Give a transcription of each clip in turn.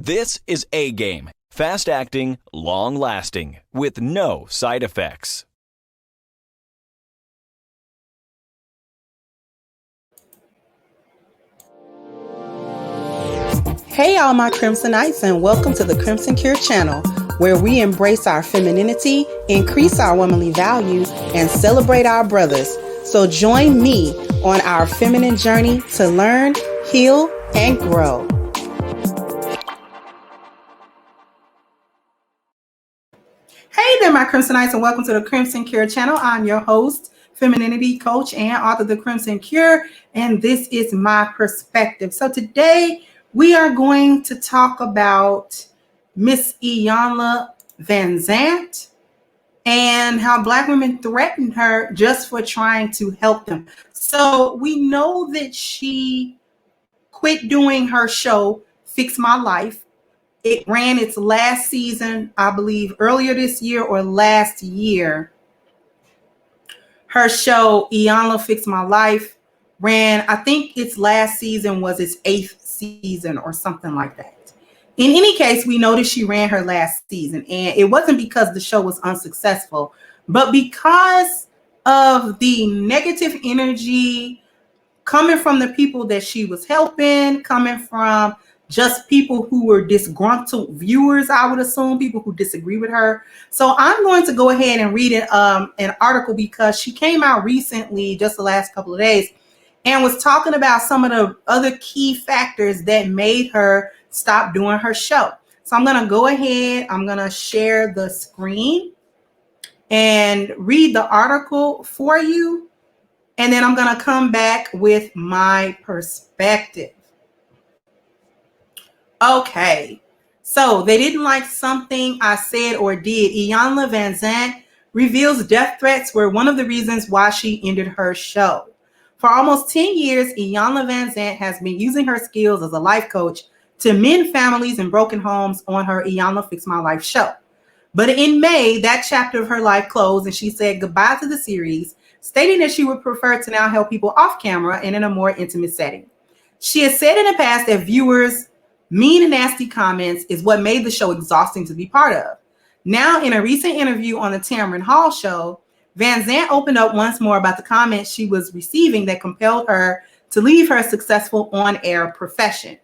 This is A Game. Fast acting, long lasting, with no side effects. Hey all my Crimsonites, and welcome to the Crimson Cure channel, where we embrace our femininity, increase our womanly value, and celebrate our brothers. So join me on our feminine journey to learn, heal, and grow. Hey there, my Crimsonites, and welcome to the Crimson Cure channel. I'm your host, femininity coach, and author of The Crimson Cure, and this is my perspective. So today we are going to talk about Miss Iyanla Vanzant and how Black women threatened her just for trying to help them. So we know that she quit doing her show, Fix My Life. It ran its last season, I believe, earlier this year or last year. Her show, Iyanla Fix My Life, ran, I think its last season was its 8th season or something like that. In any case, we noticed she ran her last season, and it wasn't because the show was unsuccessful, but because of the negative energy coming from the people that she was helping, coming from just people who were disgruntled viewers, I would assume, people who disagree with her. So I'm going to go ahead and read an article because she came out recently, just the last couple of days, and was talking about some of the other key factors that made her stop doing her show. So I'm going to go ahead, I'm going to share the screen and read the article for you. And then I'm going to come back with my perspective. Okay, so they didn't like something I said or did. Iyanla Vanzant reveals death threats were one of the reasons why she ended her show. For almost 10 years, Iyanla Vanzant has been using her skills as a life coach to mend families and broken homes on her Iyanla Fix My Life show. But in May, that chapter of her life closed and she said goodbye to the series, stating that she would prefer to now help people off camera and in a more intimate setting. She has said in the past that viewers' mean and nasty comments is what made the show exhausting to be part of. Now, in a recent interview on the Tamron Hall show, Vanzant opened up once more about the comments she was receiving that compelled her to leave her successful on-air profession.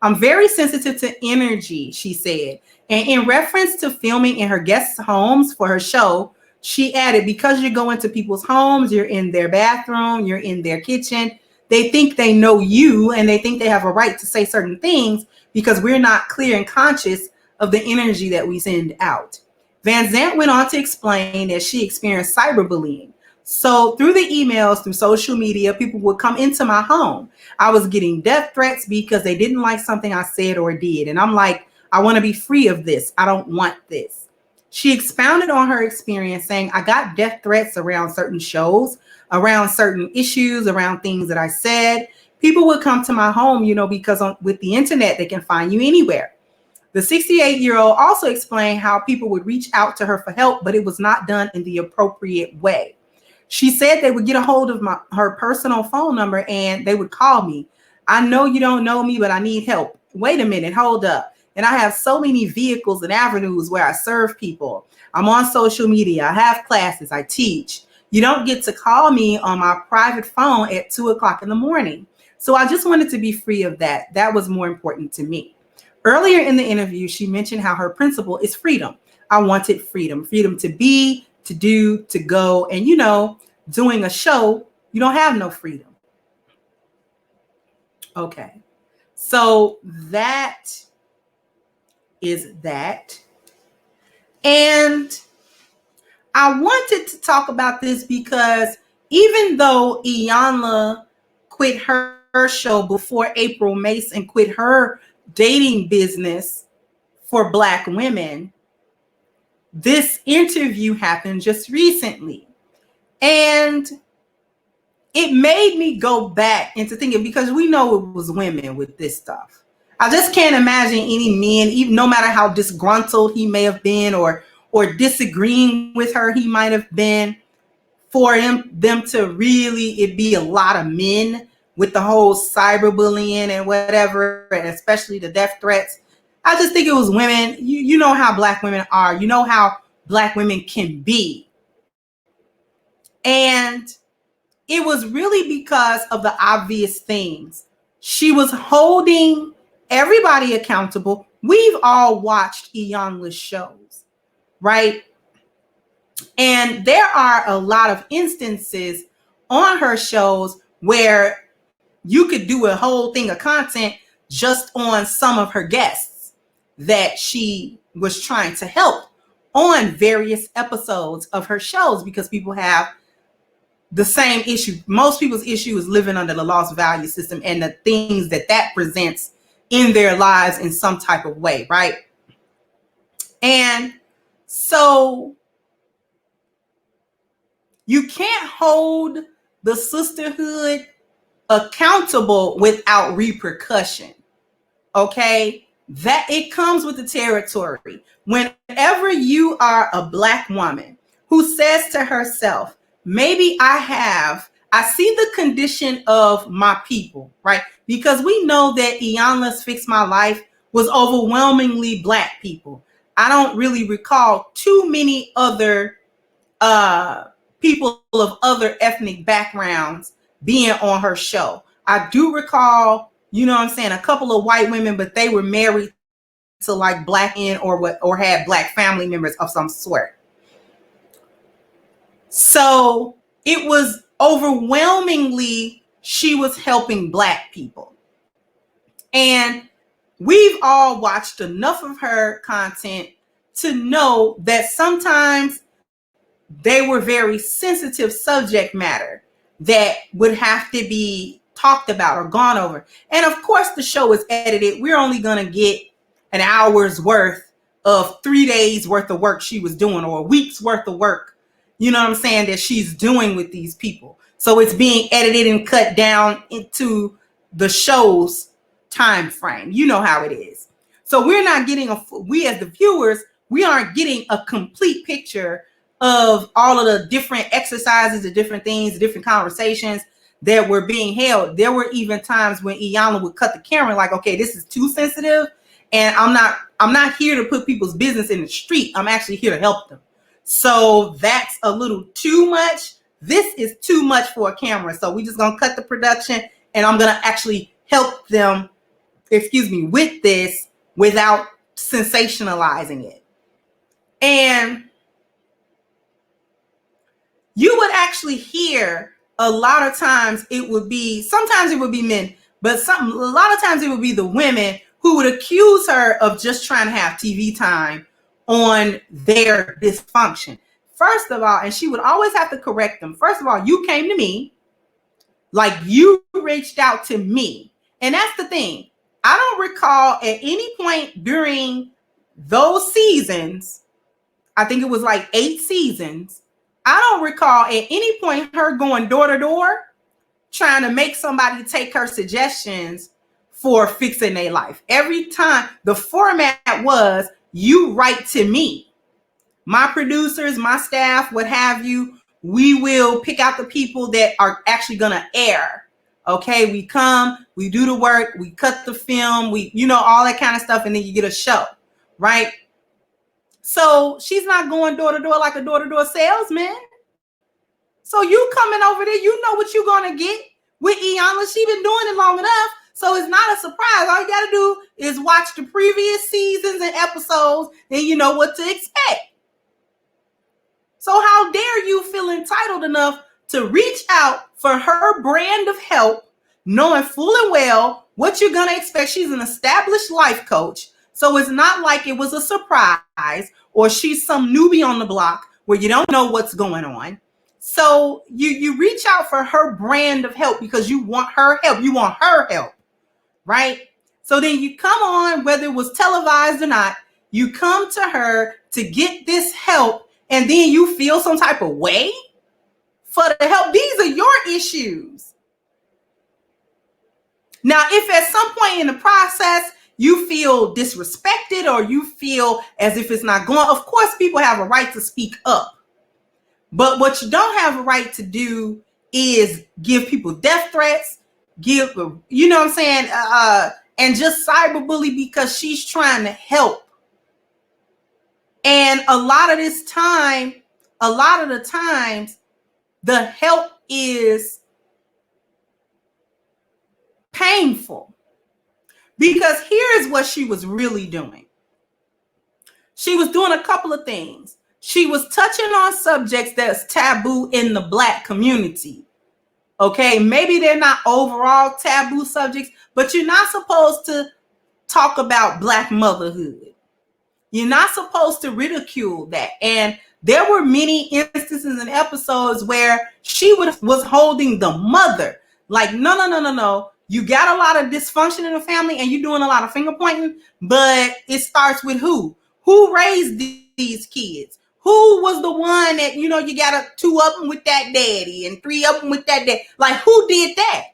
I'm very sensitive to energy, she said. And in reference to filming in her guests' homes for her show, she added, because you go into people's homes, you're in their bathroom, you're in their kitchen, they think they know you and they think they have a right to say certain things because we're not clear and conscious of the energy that we send out. Vanzant went on to explain that she experienced cyberbullying. So through the emails, through social media, people would come into my home. I was getting death threats because they didn't like something I said or did. And I'm like, I want to be free of this. I don't want this. She expounded on her experience saying, I got death threats around certain shows, around certain issues, around things that I said. People would come to my home, because with the internet, they can find you anywhere. The 68-year-old also explained how people would reach out to her for help, but it was not done in the appropriate way. She said they would get a hold of her personal phone number and they would call me. I know you don't know me, but I need help. Wait a minute, hold up. And I have so many vehicles and avenues where I serve people. I'm on social media. I have classes. I teach. You don't get to call me on my private phone at 2 o'clock in the morning. So I just wanted to be free of that. That was more important to me. Earlier in the interview, she mentioned how her principle is freedom. I wanted freedom, freedom to be, to do, to go. And, doing a show, you don't have no freedom. Okay. So that is that. And I wanted to talk about this because even though Iyanla quit her show before April Mason quit her dating business for Black women, this interview happened just recently. And it made me go back into thinking, because we know it was women with this stuff. I just can't imagine any men, even no matter how disgruntled he may have been or disagreeing with her he might have been, for them to really, it be a lot of men with the whole cyberbullying and whatever, and especially the death threats. I just think it was women. You know how Black women are. You know how Black women can be. And it was really because of the obvious things. She was holding everybody accountable. We've all watched Iyanla's shows, right? And there are a lot of instances on her shows where you could do a whole thing of content just on some of her guests that she was trying to help on various episodes of her shows, because people have the same issue. Most people's issue is living under the lost value system and the things that presents in their lives in some type of way, right? And so you can't hold the sisterhood accountable without repercussion. Okay? That it comes with the territory. Whenever you are a Black woman who says to herself, maybe I see the condition of my people, right? Because we know that Iyanla's Fix My Life was overwhelmingly Black people. I don't really recall too many other people of other ethnic backgrounds being on her show. I do recall, you know what I'm saying, a couple of white women, but they were married to like Black men or had Black family members of some sort. So it was overwhelmingly, she was helping Black people. And we've all watched enough of her content to know that sometimes they were very sensitive subject matter that would have to be talked about or gone over. And of course, the show is edited. We're only going to get an hour's worth of 3 days worth of work she was doing, or a week's worth of work, you know what I'm saying, that she's doing with these people. So it's being edited and cut down into the show's time frame. You know how it is. So we're not getting we as the viewers, we aren't getting a complete picture of all of the different exercises, the different things, the different conversations that were being held. There were even times when Iyanla would cut the camera like, okay, this is too sensitive, and I'm not here to put people's business in the street. I'm actually here to help them. So that's a little too much. This is too much for a camera. So we're just gonna cut the production, and I'm gonna actually help them, with this without sensationalizing it. And you would actually hear a lot of times sometimes it would be men, but a lot of times it would be the women who would accuse her of just trying to have TV time on their dysfunction. First of all, and she would always have to correct them. First of all, you came to me, like you reached out to me. And that's the thing. I don't recall at any point during those seasons, I think it was like 8 seasons, I don't recall at any point her going door to door trying to make somebody take her suggestions for fixing their life. Every time the format was, you write to me, my producers, my staff, what have you. We will pick out the people that are actually going to air. Okay, we come, we do the work, we cut the film, all that kind of stuff, and then you get a show, right? So she's not going door to door like a door to door salesman. So you coming over there, you know what you're gonna get with Iyanla. She been doing it long enough, so it's not a surprise. All you gotta do is watch the previous seasons and episodes, and you know what to expect. So how dare you feel entitled enough to reach out for her brand of help, knowing full and well what you're gonna expect. She's an established life coach. So it's not like it was a surprise or she's some newbie on the block where you don't know what's going on. So you reach out for her brand of help because you want her help. You want her help, right? So then you come on, whether it was televised or not, you come to her to get this help, and then you feel some type of way for the help. These are your issues. Now, if at some point in the process you feel disrespected or you feel as if it's not going, of course, people have a right to speak up. But what you don't have a right to do is give people death threats, and just cyberbully because she's trying to help. And a lot of the times, the help is painful. Because here's what she was really doing. She was doing a couple of things. She was touching on subjects that's taboo in the Black community. Okay, maybe they're not overall taboo subjects, but you're not supposed to talk about Black motherhood. You're not supposed to ridicule that. And there were many instances and episodes where she was holding the mother. Like, no. You got a lot of dysfunction in the family and you're doing a lot of finger pointing, but it starts with who? Who raised these kids? Who was the one that, you got 2 of them with that daddy and 3 of them with that dad? Like, who did that?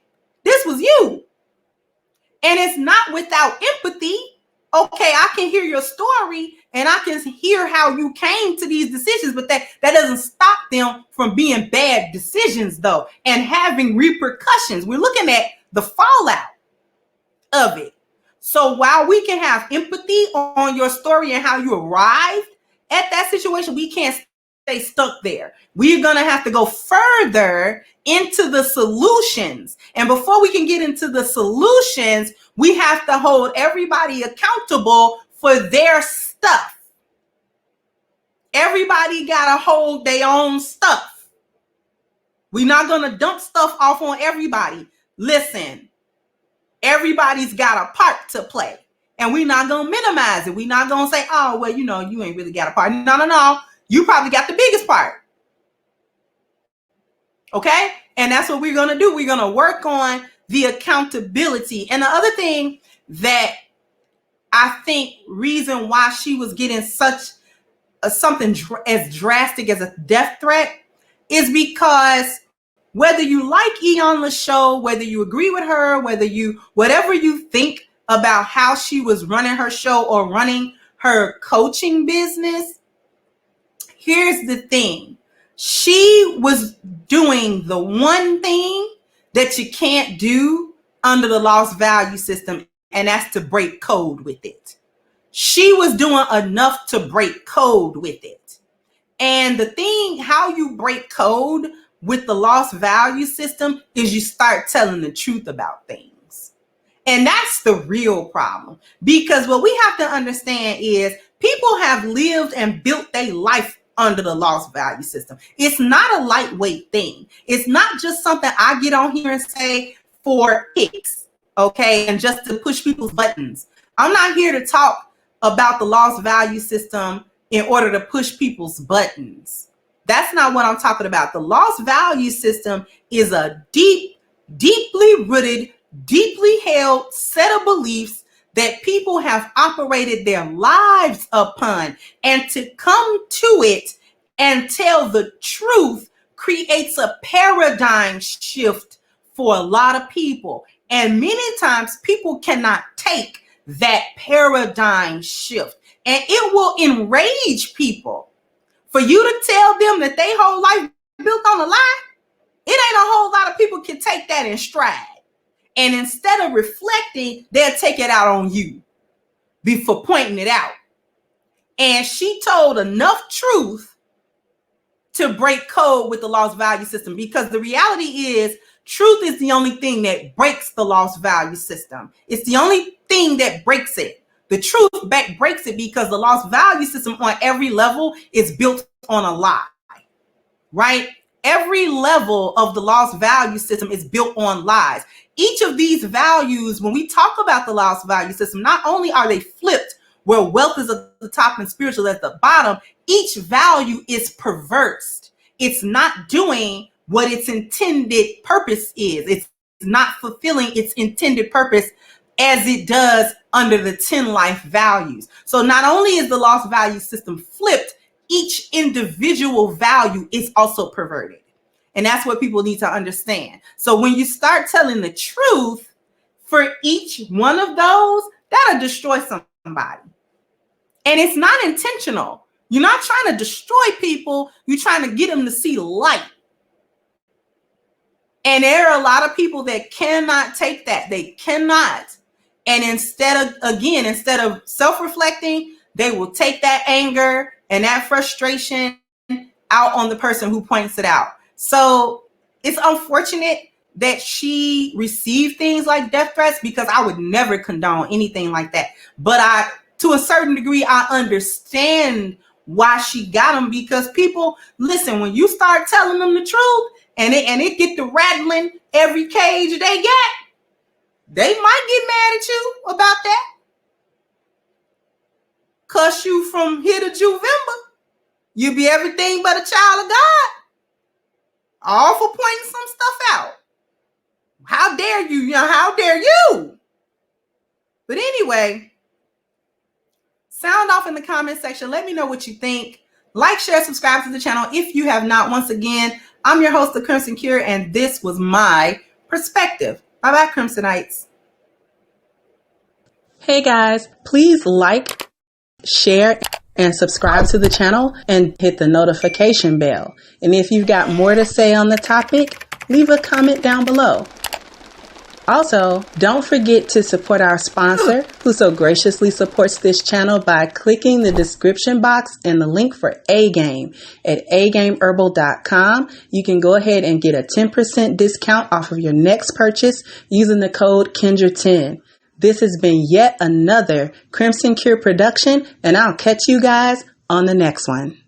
This was you. And it's not without empathy. Okay, I can hear your story and I can hear how you came to these decisions, but that doesn't stop them from being bad decisions, though, and having repercussions. We're looking at the fallout of it. So while we can have empathy on your story and how you arrived at that situation, we can't stay stuck there. We're going to have to go further into the solutions. And before we can get into the solutions, we have to hold everybody accountable for their stuff. Everybody got to hold their own stuff. We're not going to dump stuff off on everybody. Listen, everybody's got a part to play. And we're not going to minimize it. We're not going to say, oh, well, you ain't really got a part. No. You probably got the biggest part. Okay? And that's what we're going to do. We're going to work on the accountability. And the other thing that I think reason why she was getting such something as drastic as a death threat is because whether you like Iyanla's show, whether you agree with her, whatever you think about how she was running her show or running her coaching business, here's the thing. She was doing the one thing that you can't do under the lost value system, and that's to break code with it. She was doing enough to break code with it. And the thing, how you break code with the lost value system is you start telling the truth about things. And that's the real problem. Because what we have to understand is people have lived and built their life under the lost value system. It's not a lightweight thing. It's not just something I get on here and say for kicks, okay, and just to push people's buttons. I'm not here to talk about the lost value system in order to push people's buttons. That's not what I'm talking about. The lost value system is a deeply rooted, deeply held set of beliefs that people have operated their lives upon. And to come to it and tell the truth creates a paradigm shift for a lot of people. And many times people cannot take that paradigm shift. And it will enrage people. For you to tell them that their whole life built on a lie, it ain't a whole lot of people can take that in stride. And instead of reflecting, they'll take it out on you before pointing it out. And she told enough truth to break code with the lost value system, because the reality is truth is the only thing that breaks the lost value system. It's the only thing that breaks it. The truth breaks it because the lost value system on every level is built on a lie, right? Every level of the lost value system is built on lies. Each of these values, when we talk about the lost value system, not only are they flipped where wealth is at the top and spiritual at the bottom, each value is perverse. It's not doing what its intended purpose is. It's not fulfilling its intended purpose as it does under the 10 life values. So not only is the lost value system flipped, each individual value is also perverted. And that's what people need to understand. So when you start telling the truth for each one of those, that'll destroy somebody. And it's not intentional. You're not trying to destroy people. You're trying to get them to see the light. And there are a lot of people that cannot take that. They cannot. And instead of self-reflecting, they will take that anger and that frustration out on the person who points it out. So it's unfortunate that she received things like death threats, because I would never condone anything like that. But to a certain degree, I understand why she got them, because people, listen, when you start telling them the truth and it get to rattling every cage they get, they might get mad at you about that. Cuss you from here to Juvember. You be everything but a child of God. All for pointing some stuff out. How dare you? How dare you? But anyway, sound off in the comment section. Let me know what you think. Like, share, subscribe to the channel if you have not. Once again, I'm your host, The Crimson Cure, and this was my perspective. Bye-bye, Crimsonites. Hey guys, please like, share, and subscribe to the channel and hit the notification bell. And if you've got more to say on the topic, leave a comment down below. Also, don't forget to support our sponsor, who so graciously supports this channel by clicking the description box and the link for A-Game at agameherbal.com. You can go ahead and get a 10% discount off of your next purchase using the code Kendra10. This has been yet another Crimson Cure production, and I'll catch you guys on the next one.